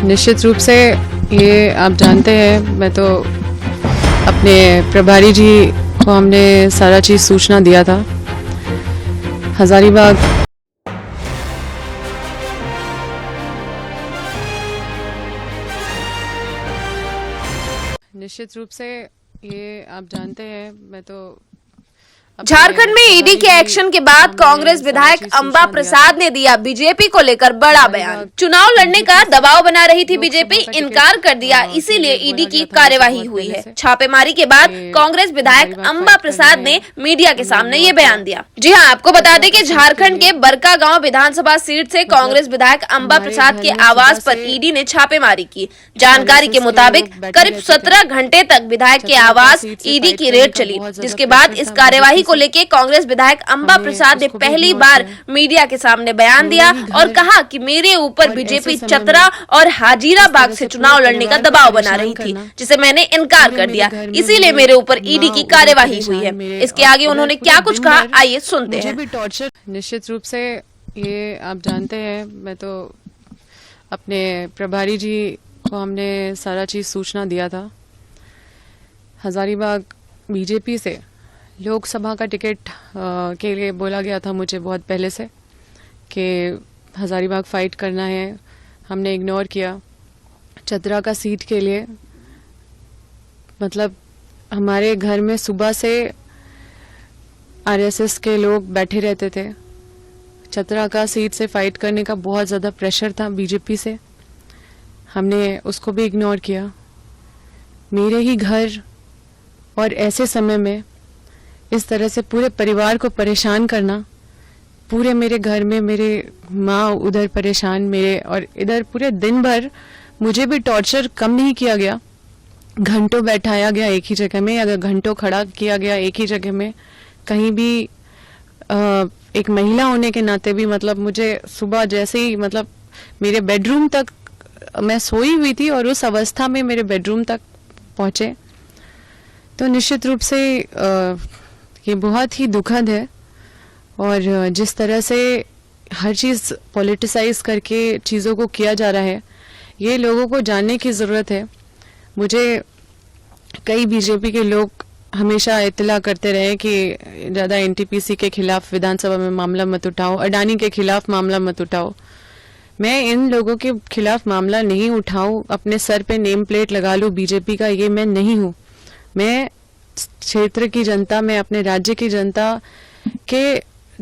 निश्चित रूप से ये आप जानते हैं, मैं तो अपने प्रभारी जी को हमने सारा चीज़ सूचना दिया था। हज़ारीबाग निश्चित रूप से ये आप जानते हैं, मैं तो झारखंड में ईडी के एक्शन के बाद कांग्रेस विधायक अंबा प्रसाद ने दिया बीजेपी को लेकर बड़ा बयान। चुनाव लड़ने का दबाव बना रही थी बीजेपी, इनकार कर दिया, इसीलिए ईडी की कार्यवाही हुई है। छापेमारी के बाद कांग्रेस विधायक अंबा प्रसाद ने मीडिया के सामने ये बयान दिया। जी हां, आपको बता दें कि झारखंड के बरकागांव विधानसभा सीट से कांग्रेस विधायक अंबा प्रसाद के आवास पर ईडी ने छापेमारी की। जानकारी के मुताबिक करीब 17 घंटे तक विधायक के आवास ईडी की रेड चली, जिसके बाद इस कार्यवाही को लेकर कांग्रेस विधायक अंबा प्रसाद ने पहली बार मीडिया के सामने बयान दिया और कहा कि मेरे ऊपर बीजेपी चतरा और हाजीराबाग से चुनाव लड़ने का दबाव बना रही थी, जिसे मैंने इनकार कर दिया, इसीलिए मेरे ऊपर ईडी की कार्यवाही हुई है। इसके आगे उन्होंने क्या कुछ कहा, आइए सुनते हैं। निश्चित रूप से ये आप जानते हैं, मैं तो अपने प्रभारी जी को हमने सारा चीज़ सूचना दिया था। हज़ारीबाग बीजेपी से लोकसभा का टिकट के लिए बोला गया था मुझे बहुत पहले से कि हज़ारीबाग फाइट करना है, हमने इग्नोर किया। चतरा का सीट के लिए मतलब हमारे घर में सुबह से आरएसएस के लोग बैठे रहते थे। चतरा का सीट से फाइट करने का बहुत ज़्यादा प्रेशर था बीजेपी से, हमने उसको भी इग्नोर किया। मेरे ही घर और ऐसे समय में इस तरह से पूरे परिवार को परेशान करना, पूरे मेरे घर में मेरे माँ उधर परेशान, मेरे और इधर पूरे दिन भर मुझे भी टॉर्चर कम नहीं किया गया। घंटों बैठाया गया एक ही जगह में, अगर घंटों खड़ा किया गया एक ही जगह में, कहीं भी एक महिला होने के नाते भी मतलब मुझे सुबह जैसे ही मतलब मेरे बेडरूम तक मैं सोई हुई थी और उस अवस्था में मेरे बेडरूम तक पहुँचे। तो निश्चित रूप से ये बहुत ही दुखद है और जिस तरह से हर चीज़ पॉलिटिसाइज करके चीज़ों को किया जा रहा है, ये लोगों को जानने की ज़रूरत है। मुझे कई बीजेपी के लोग हमेशा इत्तला करते रहे कि ज़्यादा एनटीपीसी के खिलाफ विधानसभा में मामला मत उठाओ, अडानी के खिलाफ मामला मत उठाओ। मैं इन लोगों के खिलाफ मामला नहीं उठाऊं, अपने सर पे नेम प्लेट लगा लूं बीजेपी का, ये मैं नहीं हूं। मैं क्षेत्र की जनता में अपने राज्य की जनता के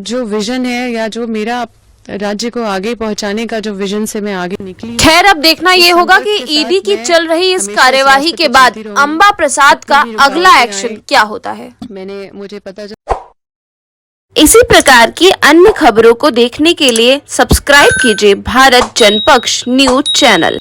जो विजन है या जो मेरा राज्य को आगे पहुंचाने का जो विजन से मैं आगे निकली। खैर, अब देखना ये होगा कि ईडी की चल रही इस कार्यवाही के बाद अंबा प्रसाद का अगला एक्शन क्या होता है। मुझे पता इसी प्रकार की अन्य खबरों को देखने के लिए सब्सक्राइब कीजिए भारत जनपक्ष न्यूज चैनल।